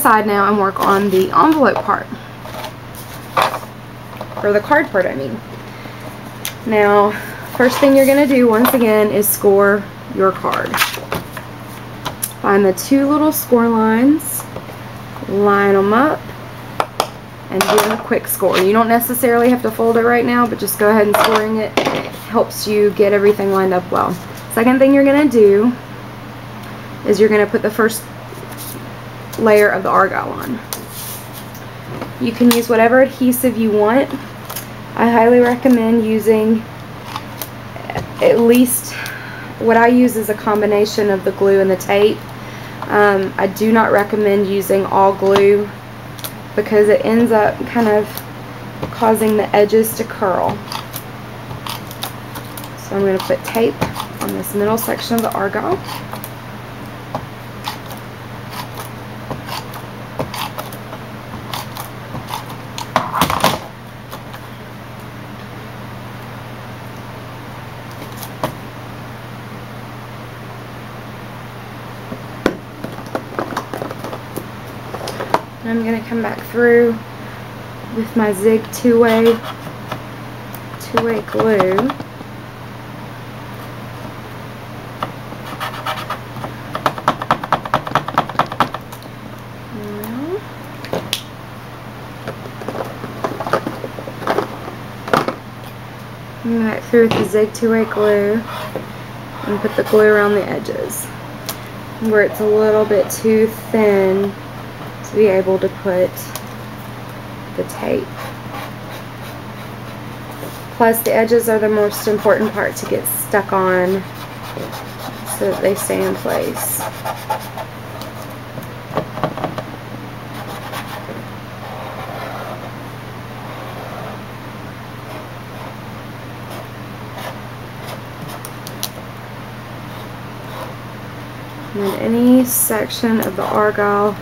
aside now and work on the envelope part. Or the card part, I mean. Now, first thing you're going to do, once again, is score your card. Find the 2 little score lines, line them up, and do a quick score. You don't necessarily have to fold it right now, but just go ahead and scoring it helps you get everything lined up well. Second thing you're going to do is you're going to put the first layer of the Argyle on. You can use whatever adhesive you want. I highly recommend using at least, what I use is a combination of the glue and the tape. I do not recommend using all glue because it ends up kind of causing the edges to curl. So I'm going to put tape on this middle section of the Argyle. I'm going to come back through with my Zig two-way glue. I'm going through with the Zig two-way glue and put the glue around the edges where it's a little bit too thin to be able to put the tape. Plus the edges are the most important part to get stuck on so that they stay in place. And any section of the Argyle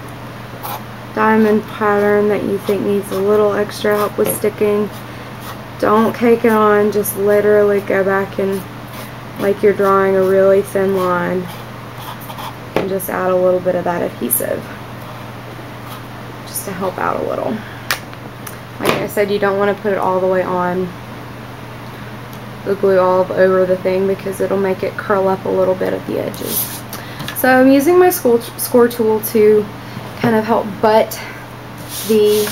diamond pattern that you think needs a little extra help with sticking, don't cake it on, just literally go back and, like you're drawing a really thin line, and just add a little bit of that adhesive just to help out a little. Like I said, you don't want to put it all the way on, the glue all over the thing, because it'll make it curl up a little bit at the edges. So I'm using my score tool to kind of help butt the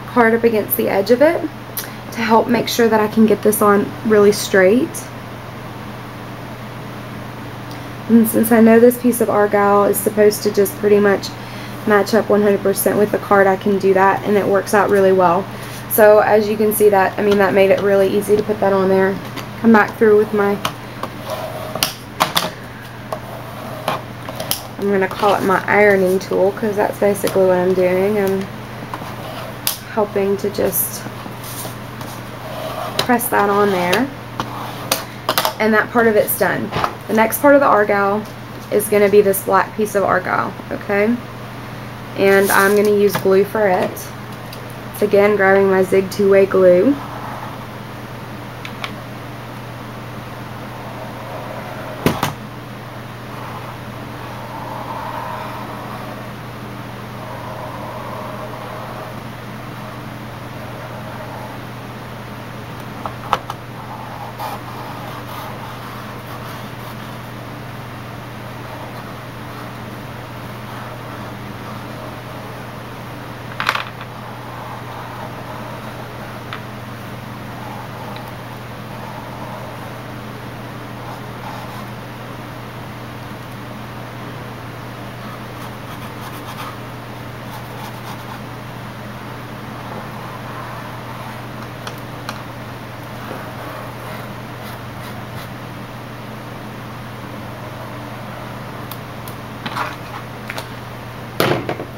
card up against the edge of it to help make sure that I can get this on really straight. And since I know this piece of Argyle is supposed to just pretty much match up 100% with the card, I can do that, and it works out really well. So as you can see, that, I mean, that made it really easy to put that on there. Come back through with my, I'm going to call it my ironing tool, because that's basically what I'm doing. I'm helping to just press that on there, and that part of it's done. The next part of the Argyle is going to be this black piece of Argyle, okay? And I'm going to use glue for it. It's again grabbing my Zig two-way glue.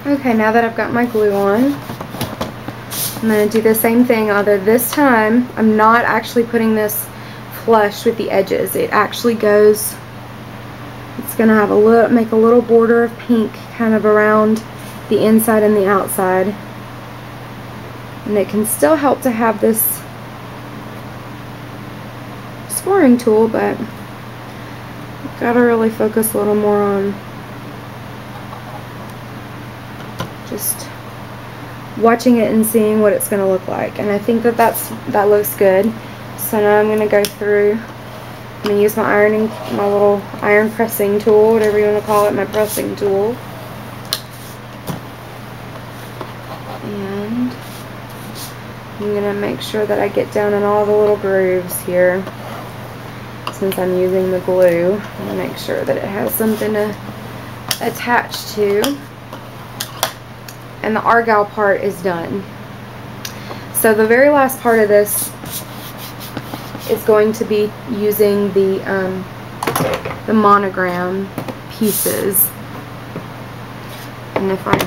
Okay, now that I've got my glue on, I'm going to do the same thing, although this time I'm not actually putting this flush with the edges. It actually goes, it's going to have a little, make a little border of pink kind of around the inside and the outside. And it can still help to have this scoring tool, but I've got to really focus a little more on just watching it and seeing what it's going to look like. And I think that that looks good. So now I'm going to go through, I'm going to use my little iron pressing tool, whatever you want to call it, my pressing tool. And I'm going to make sure that I get down in all the little grooves here. Since I'm using the glue, I'm going to make sure that it has something to attach to. And the Argyle part is done. So the very last part of this is going to be using the monogram pieces. And if I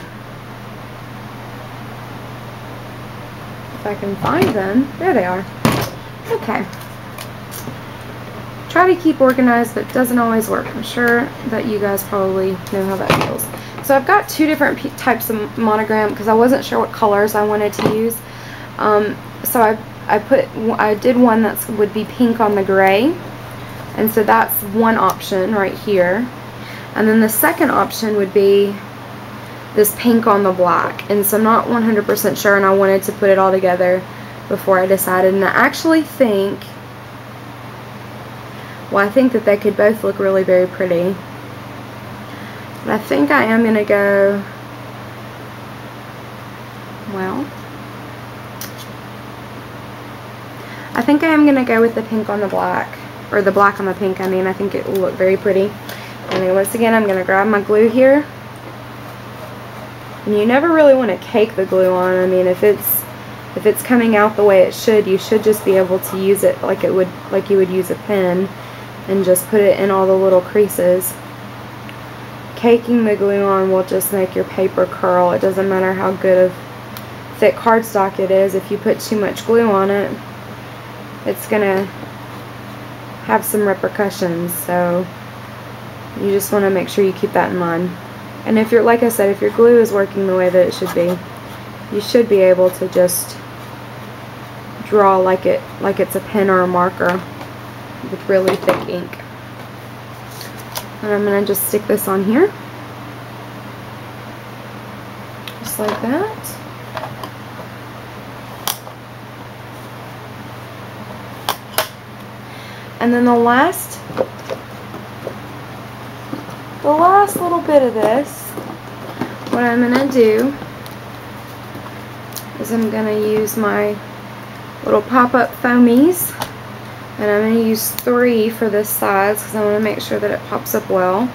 can find them, there they are. Okay. Try to keep organized, but it doesn't always work. I'm sure that you guys probably know how that feels. So I've got two different types of monogram because I wasn't sure what colors I wanted to use. So I did one that would be pink on the gray, and so that's one option right here. And then the second option would be this pink on the black. And so I'm not 100% sure, and I wanted to put it all together before I decided. And I actually think, well, I think that they could both look really very pretty. But I think I am going to go, well, I think I am going to go with the pink on the black, or the black on the pink, I mean. I think it will look very pretty. And then once again, I'm going to grab my glue here. And you never really want to cake the glue on. I mean, if it's coming out the way it should, you should just be able to use it like you would use a pen, and just put it in all the little creases. Caking the glue on will just make your paper curl. It doesn't matter how good of thick cardstock it is. If you put too much glue on it, it's gonna have some repercussions. So you just want to make sure you keep that in mind. And if you're, like I said, if your glue is working the way that it should be, you should be able to just draw like it's a pen or a marker with really thick ink. And I'm going to just stick this on here, just like that. And then the last little bit of this, what I'm going to do is I'm going to use my little pop-up foamies. And I'm going to use 3 for this size because I want to make sure that it pops up well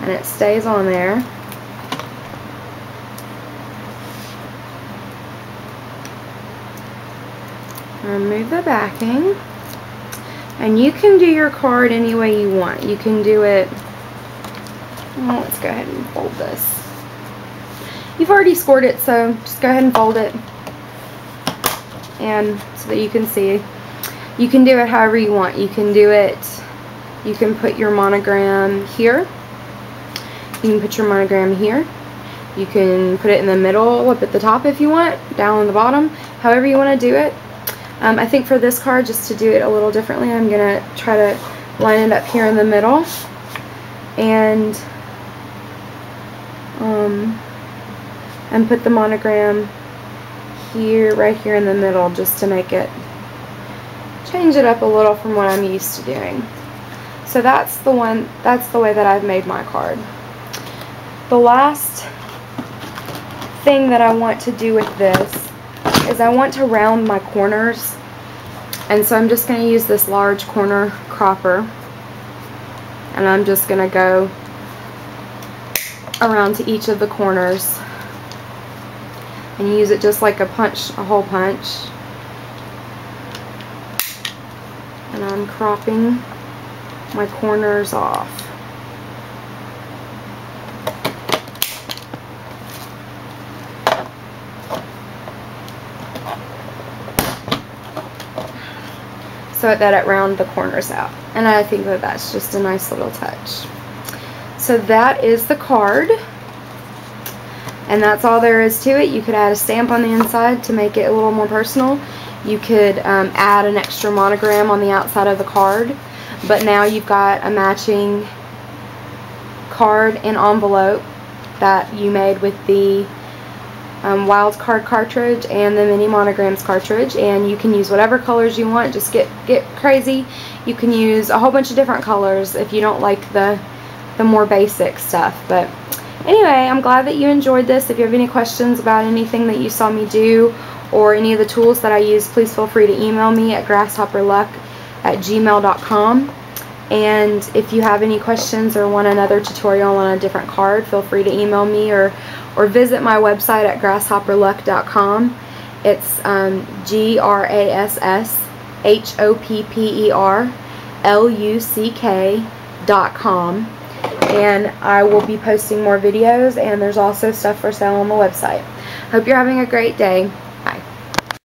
and it stays on there. Remove the backing. And you can do your card any way you want. You can do it, well, let's go ahead and fold this. You've already scored it, so just go ahead and fold it, and so that you can see. You can do it however you want. You can do it, you can put your monogram here. You can put your monogram here. You can put it in the middle, up at the top if you want, down on the bottom, however you want to do it. I think for this card, just to do it a little differently, I'm going to try to line it up here in the middle. And put the monogram here, right here in the middle, just to make it, change it up a little from what I'm used to doing. So that's the way that I've made my card. The last thing that I want to do with this is I want to round my corners, and so I'm just going to use this large corner cropper, and I'm just going to go around to each of the corners and use it just like a hole punch. And I'm cropping my corners off. So that it round the corners out. And I think that that's just a nice little touch. So that is the card. And that's all there is to it. You could add a stamp on the inside to make it a little more personal. You could add an extra monogram on the outside of the card. But now you've got a matching card and envelope that you made with the wild card cartridge and the mini monograms cartridge, and you can use whatever colors you want. Just get crazy. You can use a whole bunch of different colors if you don't like the more basic stuff. But anyway, I'm glad that you enjoyed this. If you have any questions about anything that you saw me do or any of the tools that I use, please feel free to email me at grasshopperluck@gmail.com. And if you have any questions or want another tutorial on a different card, feel free to email me or visit my website at grasshopperluck.com. It's grasshopperluck.com, and I will be posting more videos, and there's also stuff for sale on the website. Hope you're having a great day.